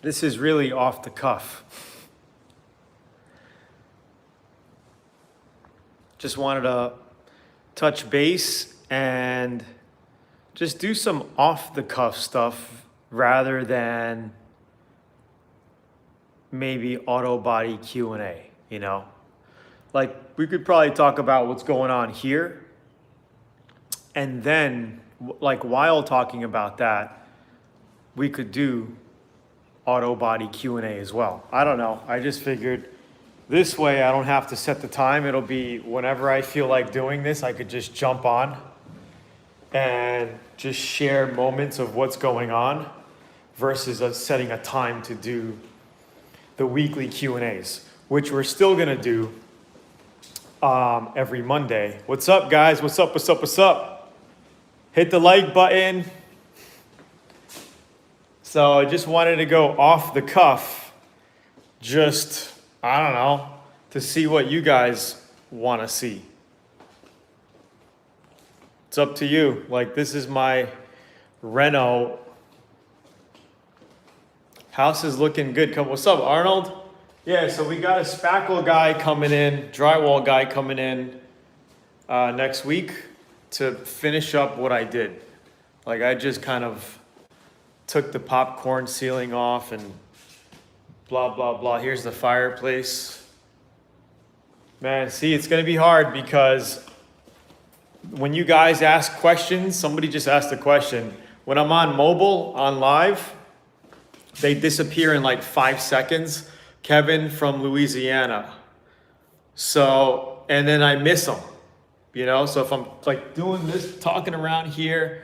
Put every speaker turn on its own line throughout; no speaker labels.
This is really off the cuff. Just wanted to touch base and just do some off the cuff stuff rather than maybe auto body Q&A, you know? Like we could probably talk about what's going on here, and then like while talking about that, we could do auto body Q&A as well. I don't know. I just figured this way I don't have to set the time. It'll be whenever I feel like doing this, I could just jump on and just share moments of what's going on versus us setting a time to do the weekly Q&As, which we're still gonna do every Monday. What's up, guys? What's up, what's up, what's up? Hit the like button. So I just wanted to go off the cuff, just, I don't know, to see what you guys want to see. It's up to you. Like, this is my reno. House is looking good. What's up, Arnold? Yeah, so we got a spackle guy coming in, drywall guy coming in next week to finish up what I did. Like, I just kind of took the popcorn ceiling off and blah, blah, blah. Here's the fireplace. Man, see, it's going to be hard because when you guys ask questions, somebody just asked a question. When I'm on mobile, on live, they disappear in like 5 seconds. Kevin from Louisiana. So, and then I miss them, you know? So if I'm like doing this, talking around here,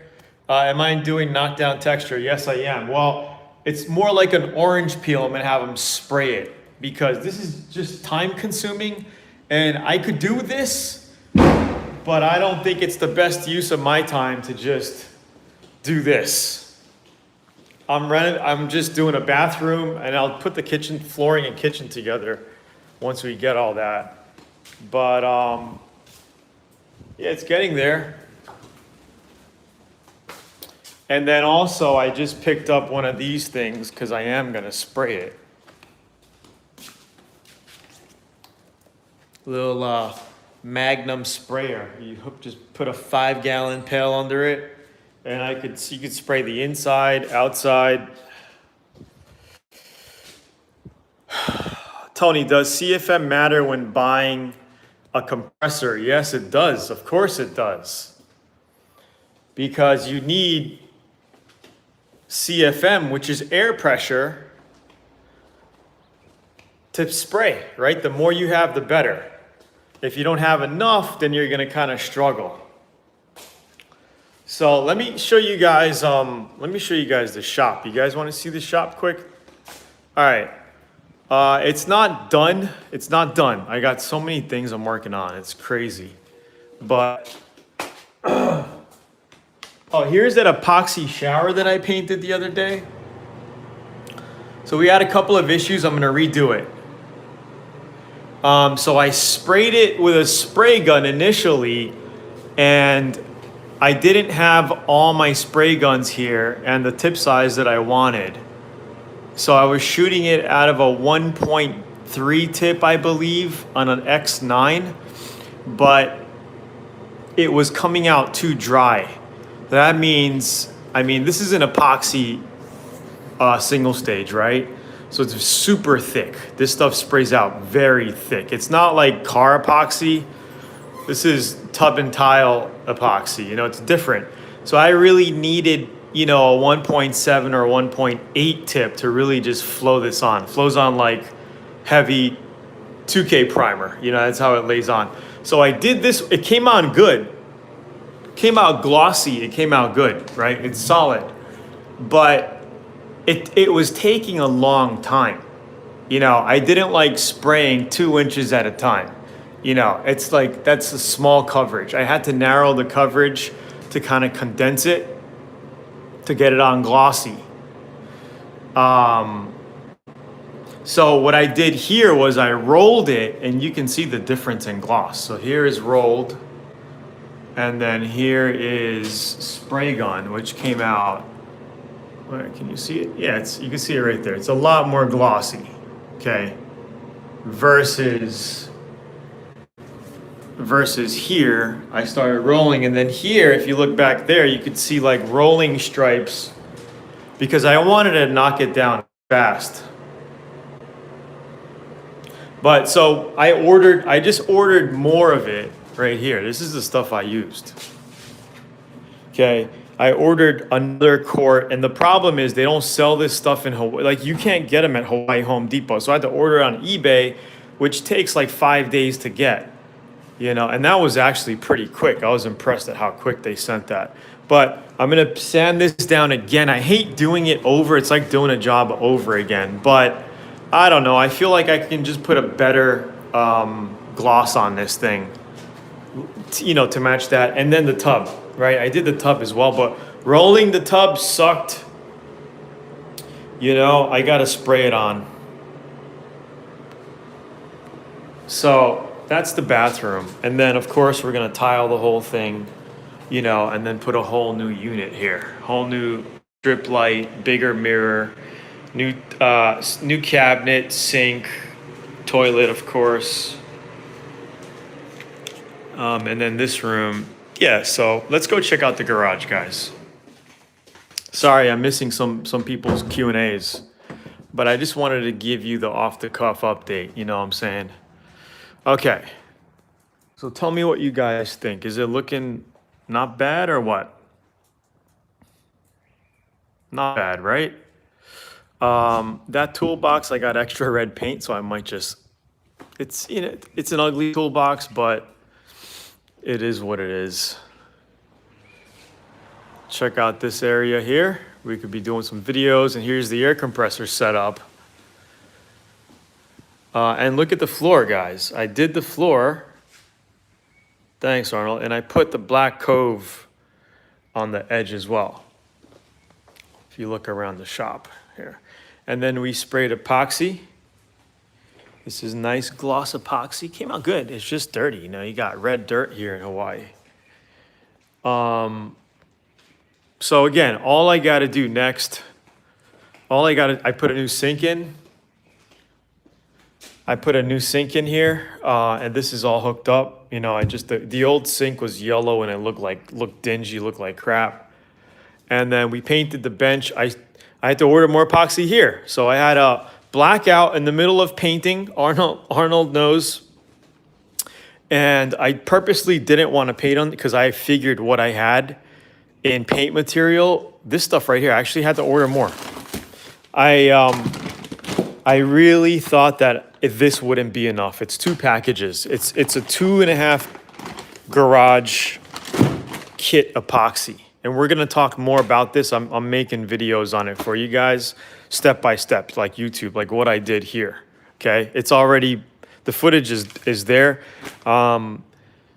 am I doing knockdown texture? Yes, I am. Well, it's more like an orange peel. I'm gonna have them spray it because this is just time consuming and I could do this, but I don't think it's the best use of my time to just do this. I'm just doing a bathroom and I'll put the kitchen, flooring and kitchen together once we get all that. But yeah, it's getting there. And then also, I just picked up one of these things because I am going to spray it. Little Magnum sprayer. You just put a 5-gallon pail under it, and you could spray the inside, outside. Tony, does CFM matter when buying a compressor? Yes, it does. Of course it does. Because you need CFM, which is air pressure, to spray, right? The more you have, the better. If you don't have enough, then you're gonna kind of struggle. So let me show you guys, the shop. You guys wanna see the shop quick? All right, it's not done. It's not done. I got so many things I'm working on, it's crazy. But, oh, here's that epoxy shower that I painted the other day. So we had a couple of issues. I'm gonna redo it. So I sprayed it with a spray gun initially, and I didn't have all my spray guns here and the tip size that I wanted. So I was shooting it out of a 1.3 tip, I believe, on an X9, but it was coming out too dry. That means, this is an epoxy single stage, right? So it's super thick. This stuff sprays out very thick. It's not like car epoxy. This is tub and tile epoxy, it's different. So I really needed, a 1.7 or 1.8 tip to really just flow this on. Flows on like heavy 2K primer, that's how it lays on. So I did this, it came on good. Came out glossy, it came out good, right? It's solid. But it was taking a long time. I didn't like spraying 2 inches at a time. It's like, that's a small coverage. I had to narrow the coverage to kind of condense it to get it on glossy. So what I did here was I rolled it, and you can see the difference in gloss. So here is rolled. And then here is spray gun, which came out Where, can you see it? Yeah, you can see it right there. It's a lot more glossy, okay? Versus here, I started rolling, and then here, if you look back there, you could see like rolling stripes because I wanted to knock it down fast. But so I just ordered more of it right here. This is the stuff I used. Okay, I ordered another quart, and the problem is they don't sell this stuff in Hawaii. Like, you can't get them at Hawaii Home Depot. So I had to order it on eBay, which takes like 5 days to get. You know, and that was actually pretty quick. I was impressed at how quick they sent that. But I'm gonna sand this down again. I hate doing it over. It's like doing a job over again. But I don't know. I feel like I can just put a better gloss on this thing, you know, to match that. And then the tub, right? I did the tub as well, but rolling the tub sucked. You know, I gotta spray it on. So that's the bathroom. And then, of course, we're going to tile the whole thing, you know, and then put a whole new unit here. Whole new strip light, bigger mirror, new cabinet, sink, toilet, of course. And then this room. Yeah, so let's go check out the garage, guys. Sorry, I'm missing some people's Q&As, but I just wanted to give you the off-the-cuff update, you know what I'm saying? Okay, so tell me what you guys think. Is it looking not bad or what? Not bad, right? That toolbox, I got extra red paint, so I might just, it's, you know, it's an ugly toolbox, but it is what it is. Check out this area here. We could be doing some videos, and here's the air compressor setup. And look at the floor, guys. I did the floor. Thanks, Arnold. And I put the black cove on the edge as well. If you look around the shop here. And then we sprayed epoxy. This is nice gloss epoxy. Came out good. It's just dirty. You know, you got red dirt here in Hawaii. So again, all I got to do next, I put a new sink in. I put a new sink in here, and this is all hooked up. You know, the old sink was yellow and it looked dingy, looked like crap. And then we painted the bench. I had to order more epoxy here. So I had a blackout in the middle of painting. Arnold knows. And I purposely didn't want to paint on it because I figured what I had in paint material, this stuff right here, I actually had to order more. I really thought that if this wouldn't be enough. It's 2 packages. It's a 2.5 garage kit epoxy. And we're gonna talk more about this. I'm making videos on it for you guys, step by step, like YouTube, like what I did here. Okay, it's already, the footage is there.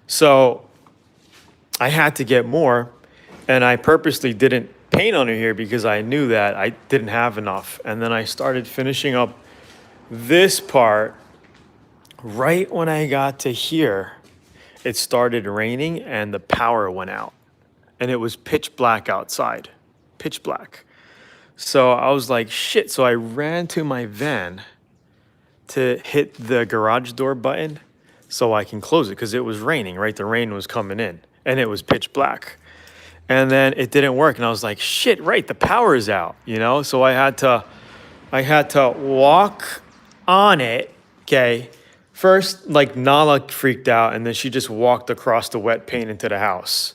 So I had to get more, and I purposely didn't paint under here because I knew that I didn't have enough. And then I started finishing up this part. Right when I got to here, it started raining and the power went out. And it was pitch black outside, pitch black. So I was like, shit. So I ran to my van to hit the garage door button so I can close it because it was raining, right? The rain was coming in and it was pitch black. And then it didn't work. And I was like, shit, right, the power is out, you know? So I had to walk on it, okay? First, like, Nala freaked out, and then she just walked across the wet paint into the house.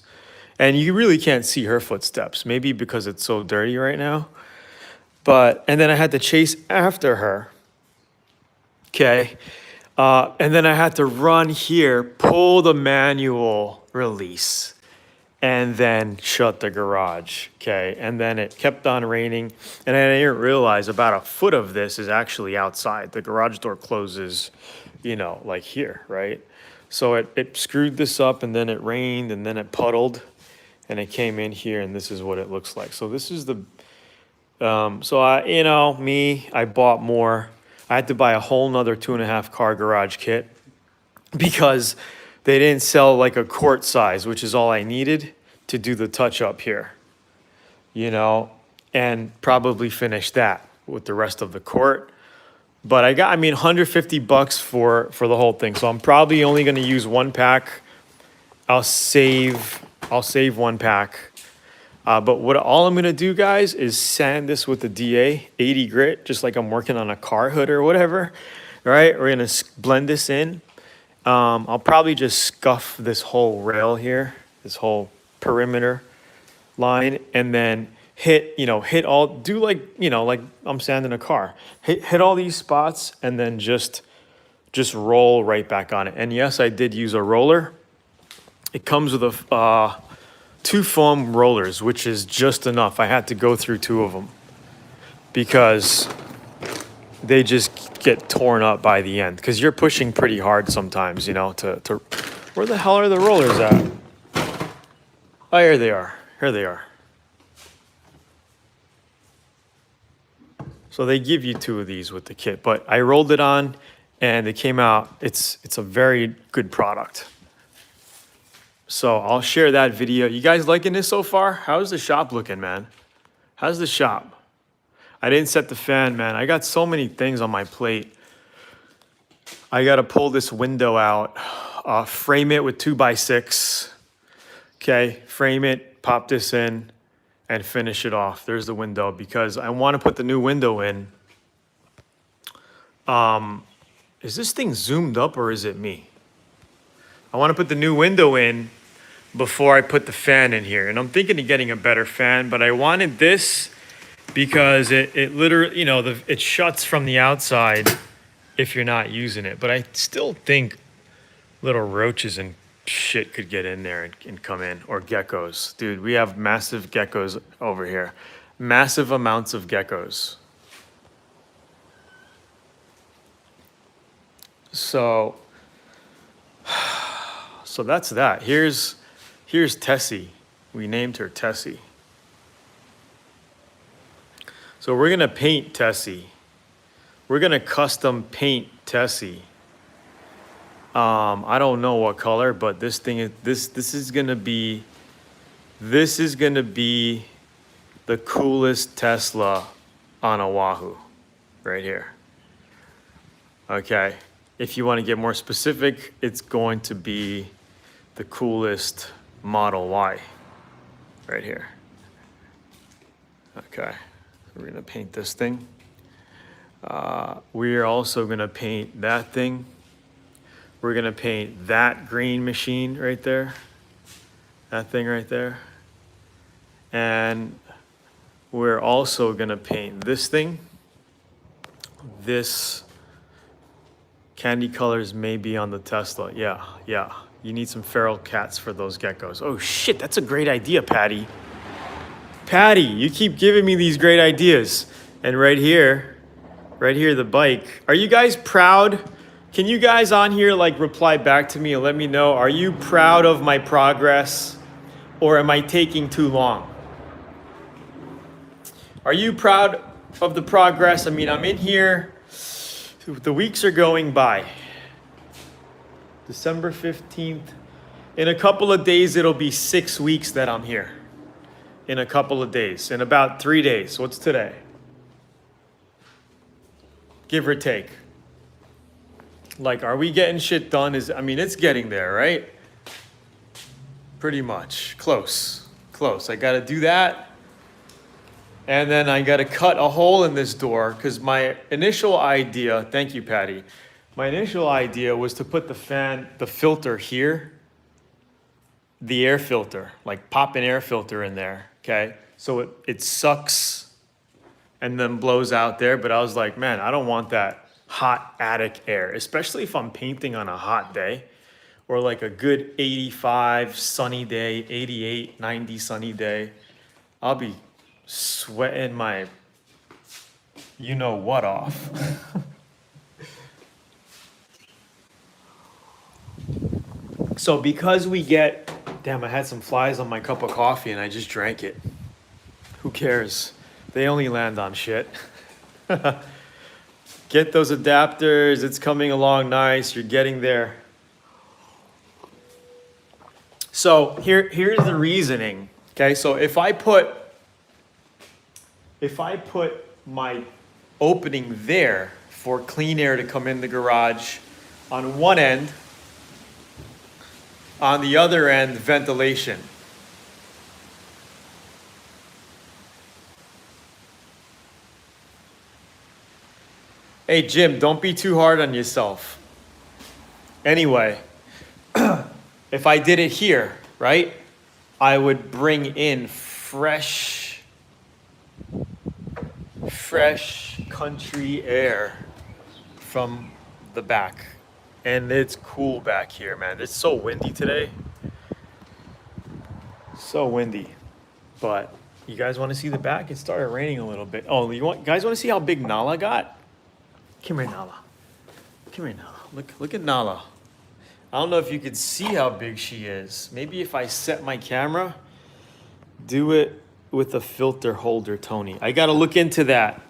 And you really can't see her footsteps, maybe because it's so dirty right now. And then I had to chase after her, okay? And then I had to run here, pull the manual release, and then shut the garage, okay? And then it kept on raining, and I didn't realize about a foot of this is actually outside. The garage door closes, you know, like here, right? So it screwed this up, and then it rained, and then it puddled, and it came in here, and this is what it looks like. So this is the, so I bought more. I had to buy a whole nother 2.5 car garage kit because they didn't sell like a quart size, which is all I needed to do the touch up here, you know? and probably finish that with the rest of the court. But I mean, $150 for the whole thing. So I'm probably only going to use one pack. I'll save one pack. But all I'm going to do, guys, is sand this with the DA 80 grit, just like I'm working on a car hood or whatever. All right, we're going to blend this in. I'll probably just scuff this whole rail here, this whole perimeter line, and then hit all, do like, like I'm sanding a car. Hit all these spots and then just roll right back on it. And yes, I did use a roller. It comes with a 2 foam rollers, which is just enough. I had to go through 2 of them because they just get torn up by the end, because you're pushing pretty hard sometimes, to where the hell are the rollers at? Oh, here they are. Here they are. So they give you 2 of these with the kit, but I rolled it on and it came out. It's a very good product. So I'll share that video. You guys liking this so far? How's the shop looking, man? How's the shop? I didn't set the fan, man. I got so many things on my plate. I got to pull this window out, frame it with 2x6. Okay, frame it, pop this in, and finish it off. There's the window, because I want to put the new window in. Is this thing zoomed up or is it me? I want to put the new window in before I put the fan in here. And I'm thinking of getting a better fan, but I wanted this because it literally, it shuts from the outside if you're not using it. But I still think little roaches and shit could get in there and come in, or geckos. Dude, we have massive geckos over here. Massive amounts of geckos. So that's that. Here's Tessie. We named her Tessie. So we're gonna paint Tessie. We're gonna custom paint Tessie. I don't know what color, but this thing is this is gonna be the coolest Tesla on Oahu, right here. Okay, if you want to get more specific, it's going to be the coolest Model Y, right here. Okay, we're gonna paint this thing. We're also gonna paint that thing. We're gonna paint that green machine right there. That thing right there. And we're also gonna paint this thing. This candy colors may be on the Tesla. Yeah. You need some feral cats for those geckos. Oh shit, that's a great idea, Patty. Patty, you keep giving me these great ideas. And right here, the bike. Are you guys proud? Can you guys on here reply back to me and let me know, are you proud of my progress or am I taking too long? Are you proud of the progress? I mean, I'm in here, the weeks are going by. December 15th. In a couple of days, it'll be 6 weeks that I'm here. In a couple of days, in about 3 days. What's today? Give or take. Are we getting shit done? It's getting there, right? Pretty much. Close. I gotta do that. And then I gotta cut a hole in this door, because my initial idea, thank you, Patty. My initial idea was to put the filter here, the air filter, pop an air filter in there, okay? So it sucks and then blows out there, but I was like, man, I don't want that hot attic air, especially if I'm painting on a hot day, or a good 85 sunny day, 88, 90 sunny day. I'll be sweating my you-know-what off. So because we get, damn, I had some flies on my cup of coffee and I just drank it. Who cares? They only land on shit. Get those adapters. It's coming along nice. You're getting there. So here's the reasoning. Okay, so if I put if I put my opening there for clean air to come in the garage on one end, on the other end, ventilation. Hey, Jim, don't be too hard on yourself. Anyway, if I did it here, right, I would bring in fresh country air from the back. And it's cool back here, man. It's so windy today. So windy. But you guys want to see the back? It started raining a little bit. Oh, guys want to see how big Nala got? Come here, Nala. Come here, Nala. Look at Nala. I don't know if you could see how big she is. Maybe if I set my camera, do it with a filter holder, Tony. I got to look into that.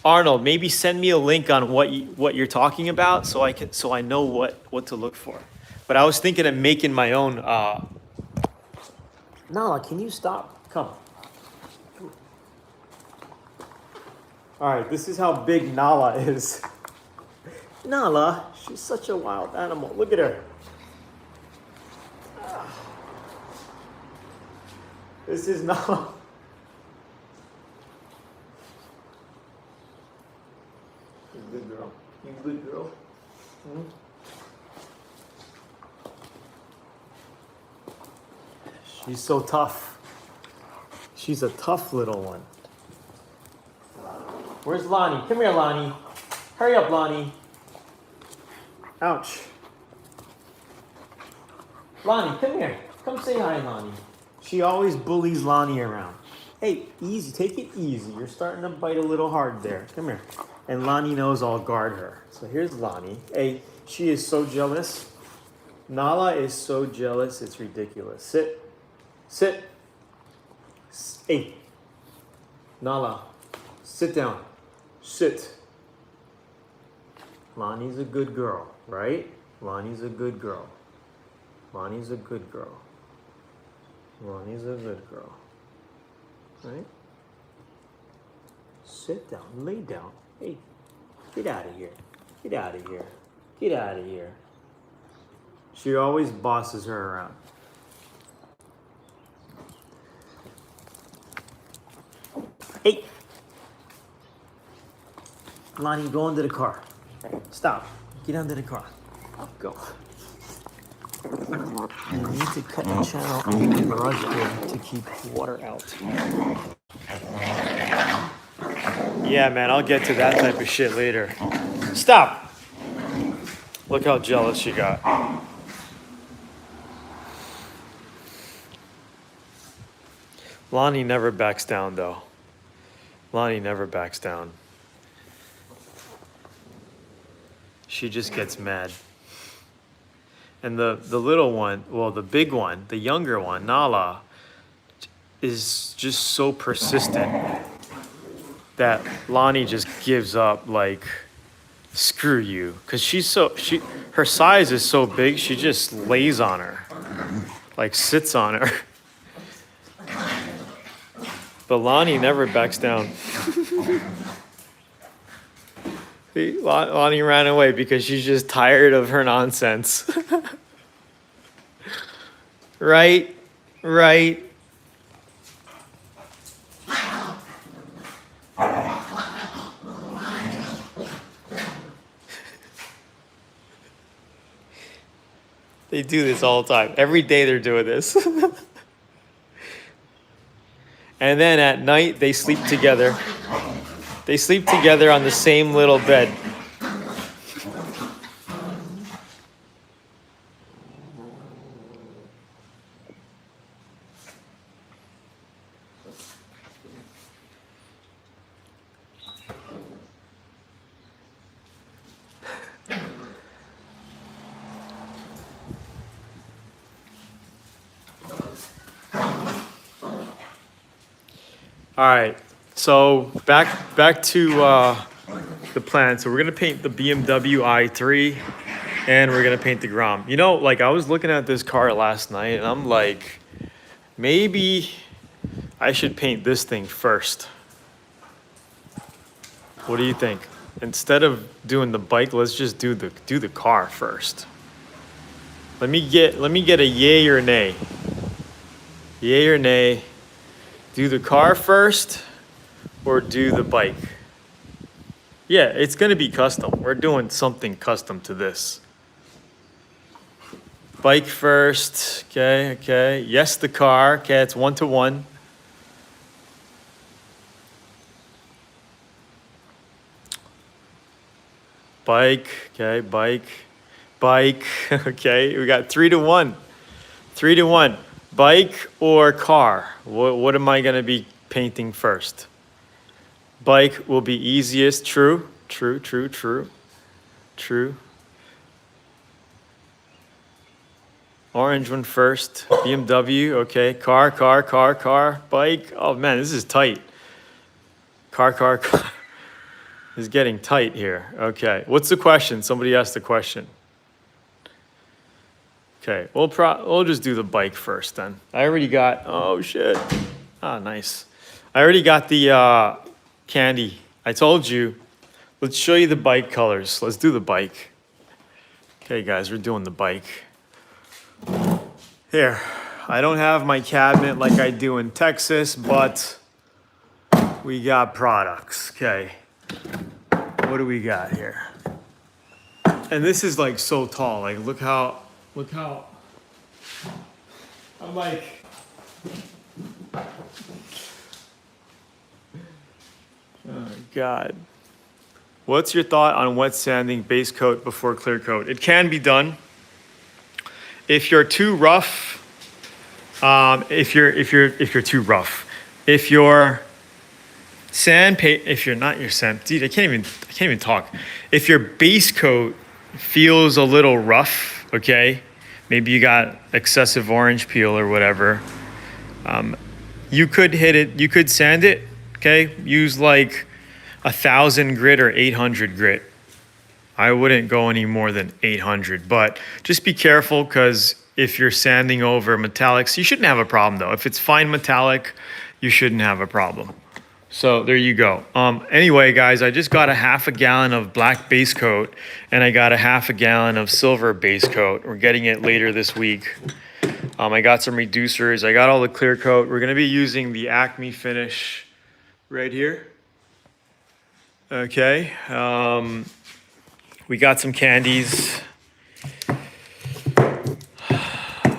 Arnold, maybe send me a link on what you're talking about so I know what to look for. But I was thinking of making my own. Nala, can you stop? Come. All right, this is how big Nala is. Nala, she's such a wild animal. Look at her. This is Nala. You good girl. You good girl. Hmm? She's so tough. She's a tough little one. Where's Lonnie? Come here, Lonnie. Hurry up, Lonnie. Ouch. Lonnie, come here. Come say hi, Lonnie. She always bullies Lonnie around. Hey, easy. Take it easy. You're starting to bite a little hard there. Come here. And Lonnie knows I'll guard her. So here's Lonnie. Hey, she is so jealous. Nala is so jealous. It's ridiculous. Sit. Sit. Hey. Nala. Sit down. Sit. Lonnie's a good girl, right? Lonnie's a good girl. Lonnie's a good girl. Lonnie's a good girl. Right? Sit down. Lay down. Hey, get out of here. Get out of here. Get out of here. She always bosses her around. Hey. Lonnie, go into the car. Stop. Get under the car. Go. You need to cut the channel in the garage door to keep water out. Yeah, man, I'll get to that type of shit later. Stop! Look how jealous she got. Lonnie never backs down, though. Lonnie never backs down. She just gets mad. And the little one, well, the big one, the younger one, Nala, is just so persistent that Lonnie just gives up, like, screw you. Because her size is so big, she just lays on her, like sits on her. But Lonnie never backs down. Lonnie ran away because she's just tired of her nonsense. Right? Right. They do this all the time. Every day they're doing this. And then at night they sleep together. They sleep together on the same little bed. All right, so back to the plan. So we're gonna paint the BMW i3 and we're gonna paint the Grom. You know, like I was looking at this car last night and I'm like, maybe I should paint this thing first. What do you think? Instead of doing the bike, let's just do the car first. Let me get a yay or nay. Yay or nay. Do the car first or do the bike? Yeah, it's gonna be custom. We're doing something custom to this. Bike first. Okay. Yes, the car. Okay, it's 1-to-1. Bike. Okay, bike. Okay, we got 3-to-1. 3-to-1. Bike or car? What am I gonna be painting first? Bike will be easiest. True. Orange one first. BMW. Okay. Car. Bike. Oh man, this is tight. Car. It's getting tight here. Okay. What's the question? Somebody asked the question. Okay. We'll just do the bike first then. I already got. Oh shit. Ah, nice. I already got the candy. I told you. Let's show you the bike colors. Let's do the bike. Okay, guys, we're doing the bike. Here, I don't have my cabinet like I do in Texas, but we got products. Okay, what do we got here? And this is like so tall. Like, look how. I'm like. Oh God. What's your thought on wet sanding base coat before clear coat? It can be done. If you're too rough, if you're too rough, if your if you're not your sand, dude, I can't even talk. If your base coat feels a little rough, okay, maybe you got excessive orange peel or whatever, you could hit it, you could sand it, okay, use like 1,000 grit or 800 grit. I wouldn't go any more than 800, but just be careful because if you're sanding over metallics, you shouldn't have a problem though. If it's fine metallic, you shouldn't have a problem. So there you go. Anyway, guys, I just got a half a gallon of black base coat and I got a half a gallon of silver base coat. We're getting it later this week. I got some reducers. I got all the clear coat. We're gonna be using the Acme finish right here. Okay. We got some candies.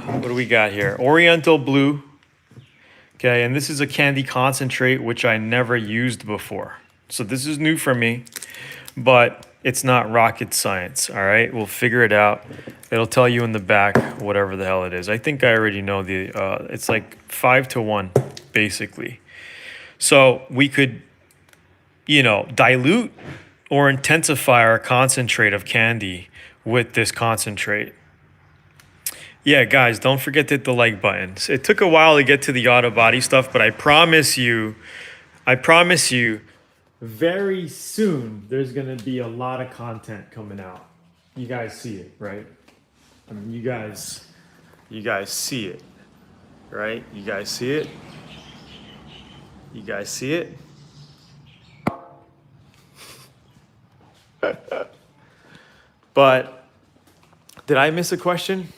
What do we got here? Oriental blue. Okay, and this is a candy concentrate, which I never used before. So this is new for me, but it's not rocket science, all right? We'll figure it out. It'll tell you in the back, whatever the hell it is. I think I already know it's like 5-to-1, basically. So we could, dilute or intensify our concentrate of candy with this concentrate. Yeah, guys, don't forget to hit the like buttons. It took a while to get to the auto body stuff, but I promise you, very soon there's gonna be a lot of content coming out. You guys see it, right? I mean, you guys see it, right? You guys see it? You guys see it? But did I miss a question?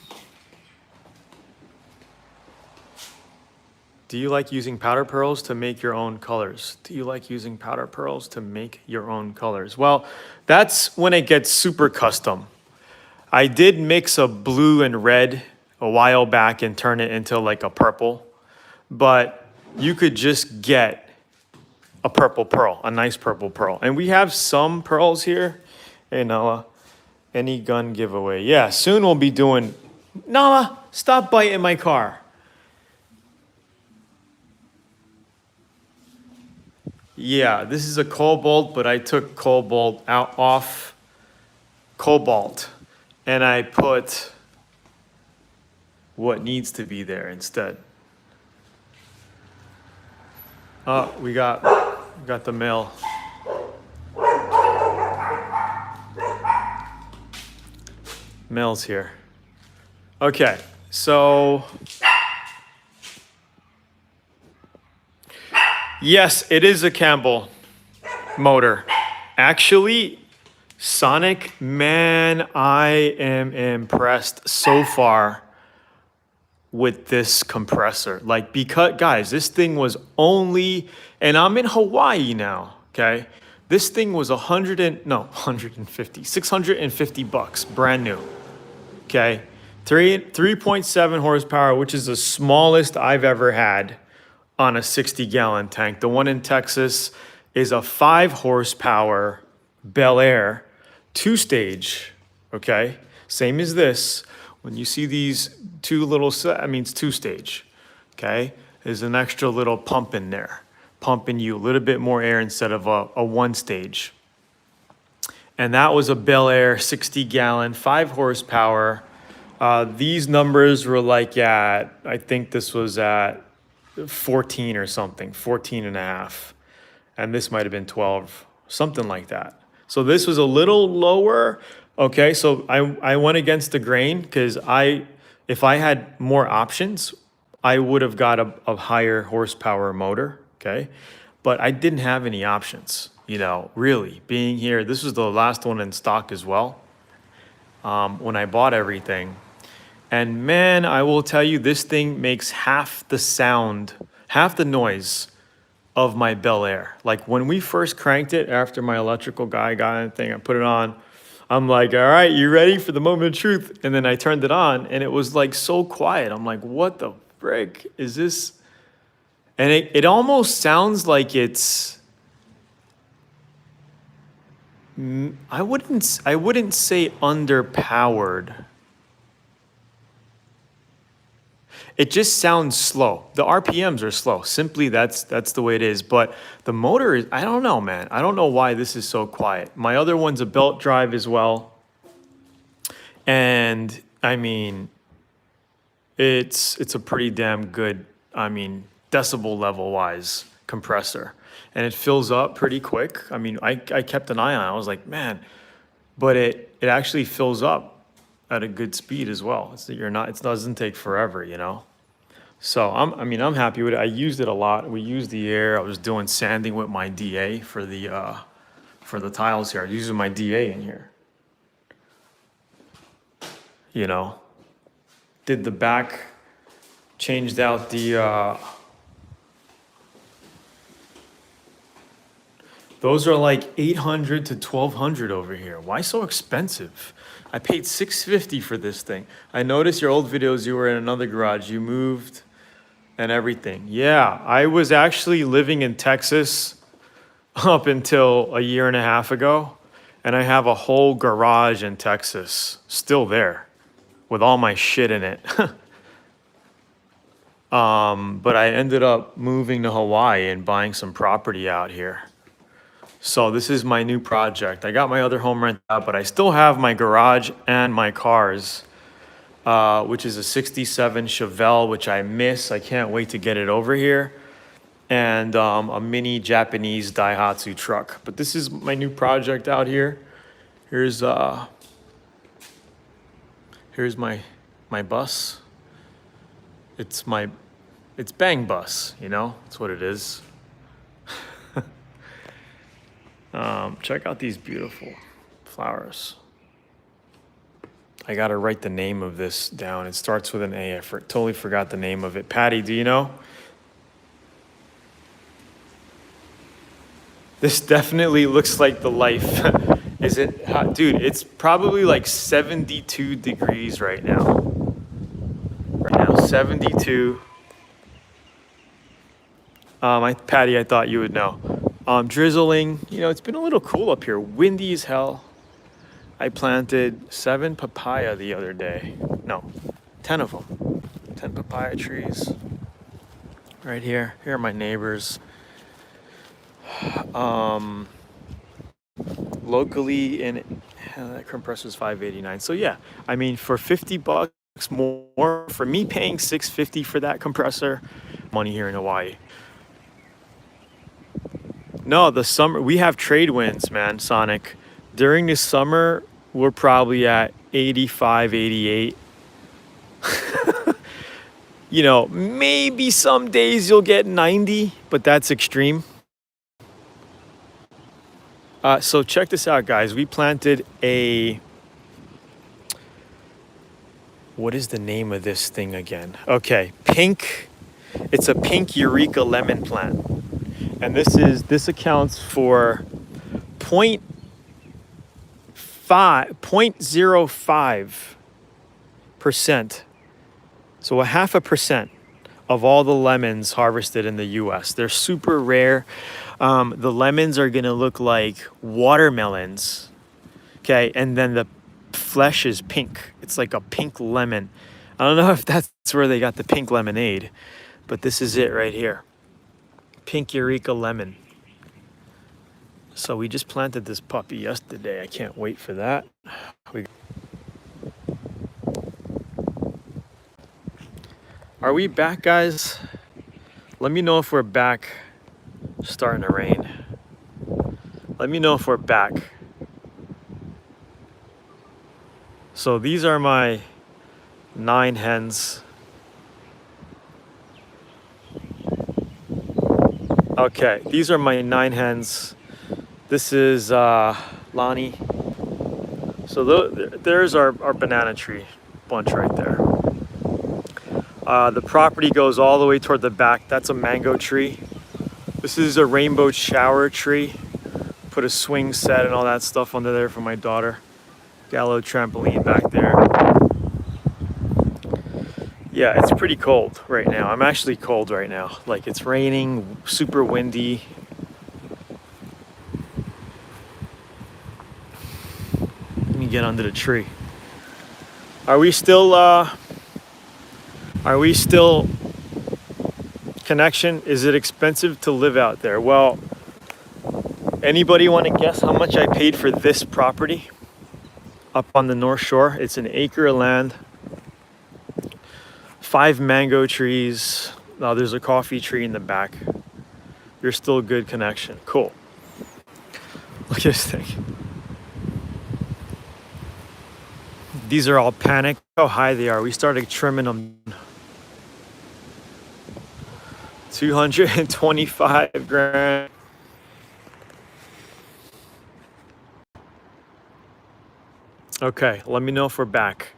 Do you like using powder pearls to make your own colors? Do you like using powder pearls to make your own colors? Well, that's when it gets super custom. I did mix a blue and red a while back and turn it into like a purple, but you could just get a purple pearl, a nice purple pearl. And we have some pearls here. Hey, Nala, any gun giveaway? Yeah, soon we'll be doing, Nala, stop biting my car. Yeah, this is a cobalt, but I took cobalt off cobalt and I put what needs to be there instead. Oh, we got the mail. Mail's here. Okay, so yes, it is a Campbell motor. Actually, Sonic, man, I am impressed so far with this compressor. Like, because, guys, this thing was only, and I'm in Hawaii now, okay? This thing was 650 bucks, brand new, okay? 3.7 horsepower, which is the smallest I've ever had on a 60-gallon tank. The one in Texas is a 5 horsepower Bel Air, 2-stage, okay? Same as this. When you see these two little, that means 2-stage, okay? There's an extra little pump in there, pumping you a little bit more air instead of a 1-stage. And that was a Bel Air 60-gallon, 5 horsepower. These numbers were like at, I think this was at 14 or something, 14 and a half. And this might have been 12, something like that. So this was a little lower. Okay, so I went against the grain because if I had more options, I would have got a higher horsepower motor, okay? But I didn't have any options, really. Being here, this was the last one in stock as well, when I bought everything. And man, I will tell you, this thing makes half the sound, half the noise of my Bel Air. Like when we first cranked it after my electrical guy got the thing, I put it on, I'm like, all right, you ready for the moment of truth? And then I turned it on and it was like so quiet. I'm like, what the frick is this? And it almost sounds like it's, I wouldn't say underpowered. It just sounds slow. The RPMs are slow. Simply, that's the way it is. But the motor is, I don't know, man. I don't know why this is so quiet. My other one's a belt drive as well. And I mean, it's a pretty damn good, decibel level wise compressor. And it fills up pretty quick. I mean, I kept an eye on it. I was like, man, but it actually fills up at a good speed as well. It doesn't take forever, So I'm happy with it. I used it a lot. We used the air. I was doing sanding with my DA for the tiles here. I was using my DA in here. Did the back, changed out the those are like $800 to $1,200 over here. Why so expensive? I paid $650 for this thing. I noticed your old videos, you were in another garage. You moved and everything. Yeah, I was actually living in Texas up until a year and a half ago. And I have a whole garage in Texas still there with all my shit in it. But I ended up moving to Hawaii and buying some property out here. So this is my new project. I got my other home rented out, but I still have my garage and my cars, which is a 67 Chevelle, which I miss. I can't wait to get it over here. And a mini Japanese Daihatsu truck. But this is my new project out here. Here's my bus. It's Bang Bus, That's what it is. Check out these beautiful flowers. I gotta write the name of this down. It starts with an A. I totally forgot the name of it. Patty, do you know? This definitely looks like the life. Is it hot? Dude, it's probably like 72 degrees right now. 72. Patty, I thought you would know. Drizzling. It's been a little cool up here. Windy as hell. I planted 7 papaya the other day. No, 10 of them. 10 papaya trees. Right here. Here are my neighbors. Locally that compressor's $589. So yeah, for $50 more, for me paying $650 for that compressor, money here in Hawaii. No, the summer, we have trade winds, man, Sonic. During the summer, we're probably at 85, 88. Maybe some days you'll get 90, but that's extreme. So check this out, guys. We planted what is the name of this thing again? Okay, it's a pink Eureka lemon plant. And this accounts for 0.05%. So a 0.5% of all the lemons harvested in the US. They're super rare. The lemons are gonna look like watermelons, okay? And then the flesh is pink. It's like a pink lemon. I don't know if that's where they got the pink lemonade, but this is it right here. Pink Eureka lemon. So we just planted this puppy yesterday. I can't wait for that. Are we back, guys? Let me know if we're back. Starting to rain. Let me know if we're back. So these are my 9 hens. Okay, these are my 9 hens. This is Lonnie. So there's our banana tree bunch right there. The property goes all the way toward the back. That's a mango tree. This is a rainbow shower tree. Put a swing set and all that stuff under there for my daughter. Got a little trampoline back there. Yeah, it's pretty cold right now. I'm actually cold right now. Like, it's raining, super windy. Let me get under the tree. Are we still connection? Is it expensive to live out there? Well, anybody want to guess how much I paid for this property up on the North Shore? It's an acre of land, 5 mango trees. Now there's a coffee tree in the back. You're still good connection. Cool. Look at this thing. These are all panicked. How high they are. We started trimming them. 225 grand. Okay, let me know if we're back.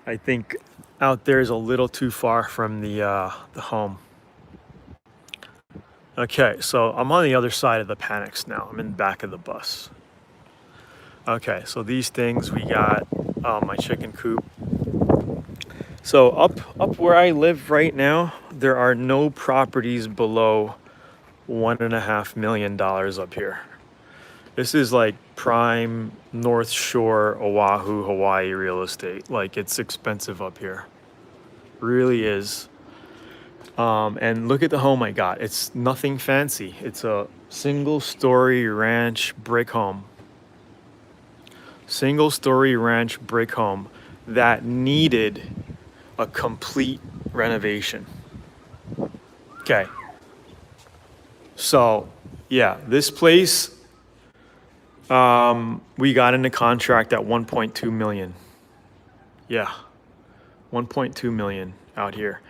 I think out there is a little too far from the home. Okay, so I'm on the other side of the panics now. I'm in the back of the bus. Okay, so these things we got, my chicken coop. So up where I live right now, there are no properties below $1.5 million up here. This is like prime North Shore, Oahu, Hawaii real estate. Like, it's expensive up here. Really is. And look at the home I got. It's nothing fancy. It's a single-story ranch brick home. Single-story ranch brick home that needed a complete renovation. Okay. So, yeah, this place, we got into contract at 1.2 million. Yeah, 1.2 million out here.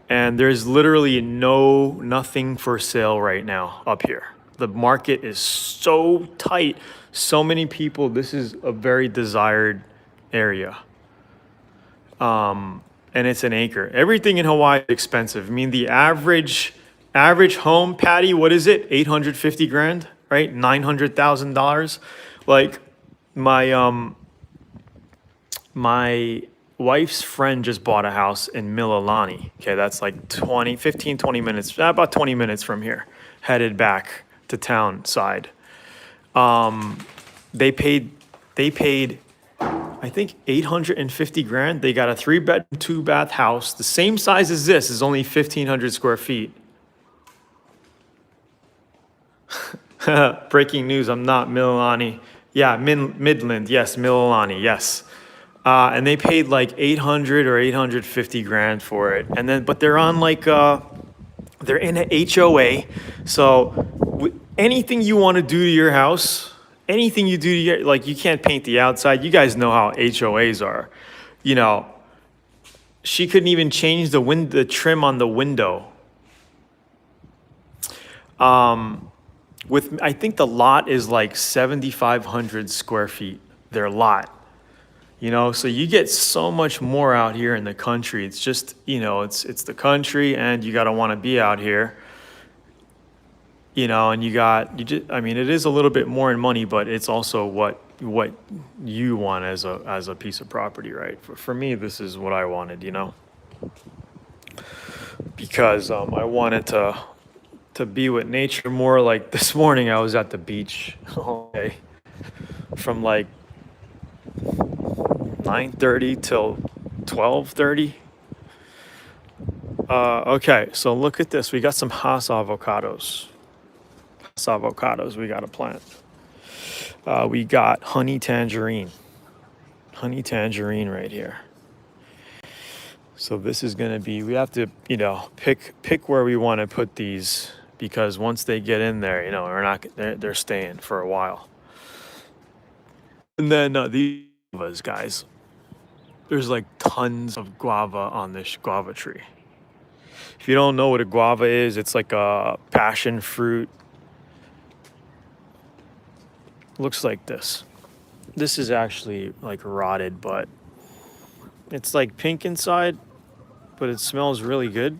And there's literally nothing for sale right now up here. The market is so tight. So many people, this is a very desired area. And it's an acre. Everything in Hawaii is expensive. I mean, the average home, Patty, what is it? 850 grand, right? $900,000. Like, my wife's friend just bought a house in Mililani. Okay, that's like 20 minutes, about 20 minutes from here, headed back to town side. They paid, I think 850 grand. They got a 3-bed, 2-bath house, the same size as this, is only 1,500 square feet. Breaking news, I'm not Mililani. Yeah, Midland, yes, Mililani, yes. And they paid like 800 or 850 grand for it. And then, but they're on like, they're in an HOA. So anything you want to do to your house, anything you do to your, like, you can't paint the outside. You guys know how HOAs are. You know, she couldn't even change the trim on the window. with, I think the lot is like 7,500 square feet, their lot. You know, so you get so much more out here in the country. It's just, you know, it's the country and you got to want to be out here, you know, and you just, I mean, it is a little bit more in money, but it's also what you want as a piece of property, right? For me, this is what I wanted, you know, because I wanted to be with nature more. Like this morning, I was at the beach all day from like 9:30 till 12:30. Okay, so look at this. We got some Hass avocados. Hass avocados we got to plant. We got honey tangerine. Honey tangerine right here. So this is going to be, we have to, you know, pick where we want to put these, because once they get in there, you know, they're staying for a while. And then these guavas, guys. There's like tons of guava on this guava tree. If you don't know what a guava is, it's like a passion fruit. Looks like this. This is actually like rotted, but it's like pink inside, but it smells really good.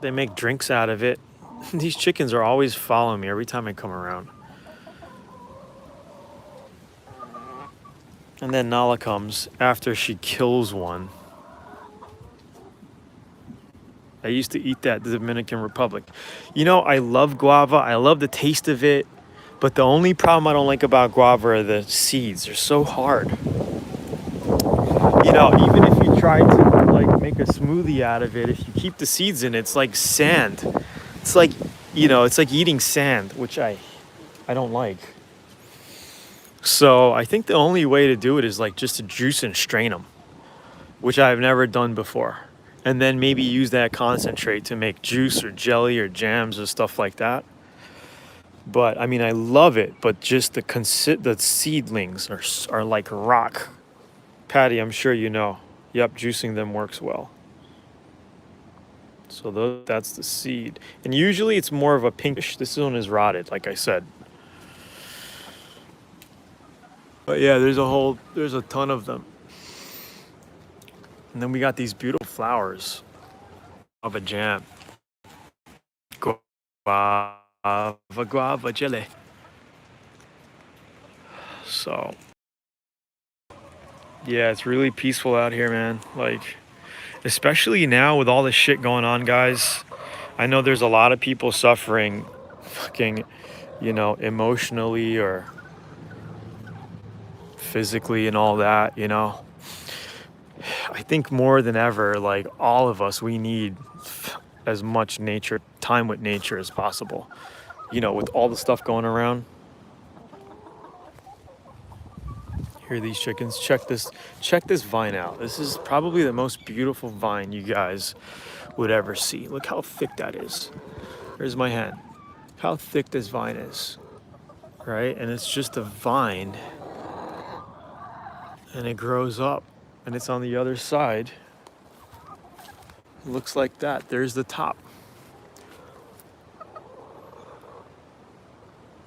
They make drinks out of it. These chickens are always following me every time I come around. And then Nala comes after she kills one. I used to eat that in the Dominican Republic. You know, I love guava. I love the taste of it. But the only problem I don't like about guava are the seeds. They're so hard. You know, even if you try to like make a smoothie out of it, if you keep the seeds in it, it's like sand. It's like, you know, it's like eating sand, which I don't like. So I think the only way to do it is like just to juice and strain them, which I've never done before. And then maybe use that concentrate to make juice or jelly or jams or stuff like that. But I mean, I love it, but just the seedlings are like rock. Patty, I'm sure you know. Yep, juicing them works well. So that's the seed. And usually it's more of a pinkish. This one is rotted, like I said. But yeah, there's a ton of them. And then we got these beautiful flowers of a jam. Guava jelly. So, yeah, it's really peaceful out here, man. Like, especially now with all this shit going on, guys. I know there's a lot of people suffering fucking, you know, emotionally or physically and all that, you know. I think more than ever, like all of us, we need as much time with nature as possible. You know, with all the stuff going around. Hear these chickens. Check this vine out. This is probably the most beautiful vine you guys would ever see. Look how thick that is. Here's my hand. How thick this vine is. Right? And it's just a vine. And it grows up. And it's on the other side. It looks like that. There's the top.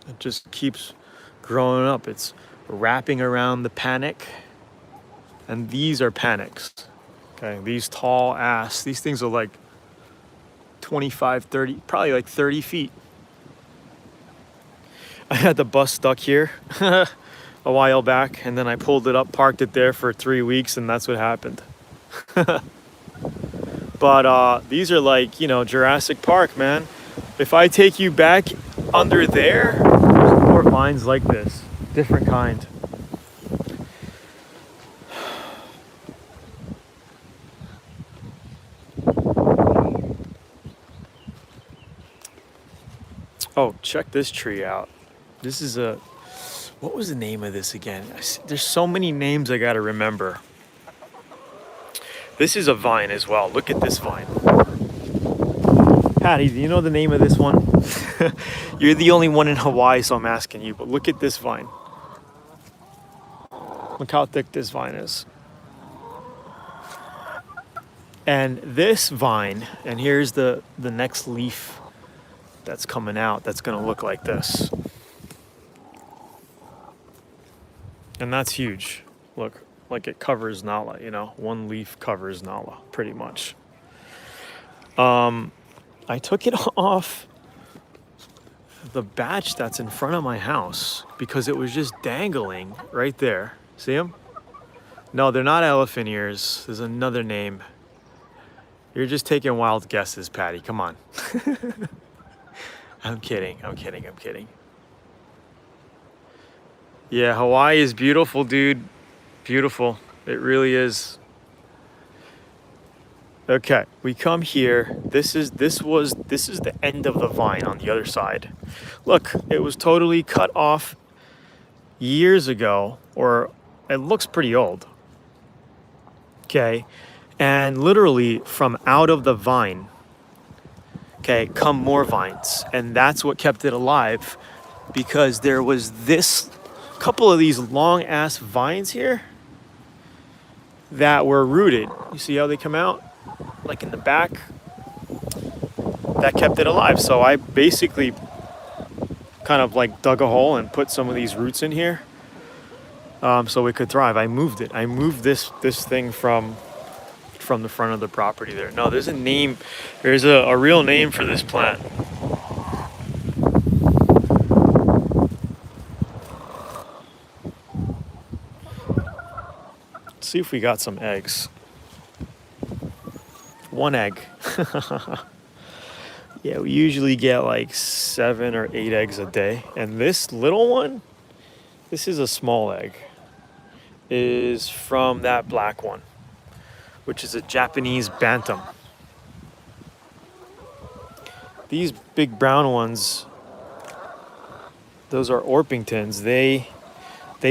It just keeps growing up. It's wrapping around the panic. And these are panics. Okay, these tall ass, these things are like 25, 30, probably like 30 feet. I had the bus stuck here a while back, and then I pulled it up, parked it there for 3 weeks, and that's what happened. But these are like, you know, Jurassic Park, man. If I take you back under there, there's more vines like this, different kind. Oh, check this tree out. This is what was the name of this again? There's so many names I gotta remember. This is a vine as well. Look at this vine. Patty, do you know the name of this one? You're the only one in Hawaii, so I'm asking you, but look at this vine. Look how thick this vine is. And this vine, and here's the next leaf that's coming out that's gonna look like this. And that's huge. Look, like it covers Nala, you know, one leaf covers Nala pretty much. I took it off the batch that's in front of my house because it was just dangling right there. See them? No, they're not elephant ears. There's another name. You're just taking wild guesses, Patty. Come on. I'm kidding. I'm kidding. I'm kidding. Yeah, Hawaii is beautiful, dude. Beautiful. It really is. Okay, we come here. This is the end of the vine on the other side. Look, it was totally cut off years ago, or it looks pretty old. Okay, and literally from out of the vine, okay, come more vines, and that's what kept it alive, because there was this couple of these long ass vines here that were rooted. You see how they come out? Like in the back, that kept it alive. So I basically kind of like dug a hole and put some of these roots in here, so it could thrive. I moved it. I moved this thing from the front of the property there. No, there's a name. There's a real name for this plant. Let's see if we got some eggs. One egg. Yeah, we usually get like 7 or 8 eggs a day. And this little one, this is a small egg, is from that black one, which is a Japanese bantam. These big brown ones, those are Orpingtons. They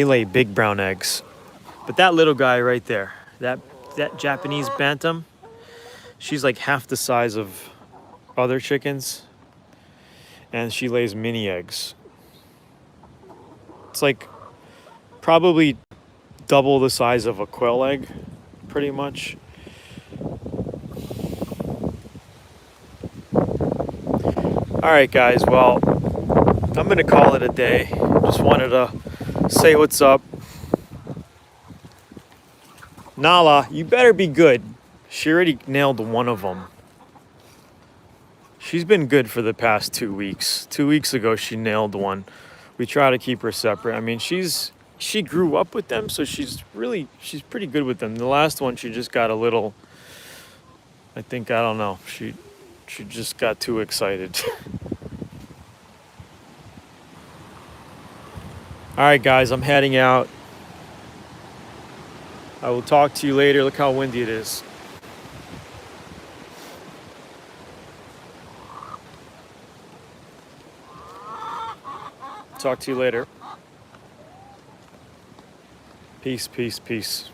lay big brown eggs. But that little guy right there, that Japanese bantam, she's like half the size of other chickens, and she lays mini eggs. It's like probably double the size of a quail egg, pretty much. All right, guys, well, I'm gonna call it a day. Just wanted to say what's up. Nala, you better be good. She already nailed one of them. She's been good for the past 2 weeks. 2 weeks ago, she nailed one. We try to keep her separate. I mean, she grew up with them, so she's pretty good with them. The last one, she just got a little, I don't know. She just got too excited. All right, guys, I'm heading out. I will talk to you later. Look how windy it is. Talk to you later. Peace, peace, peace.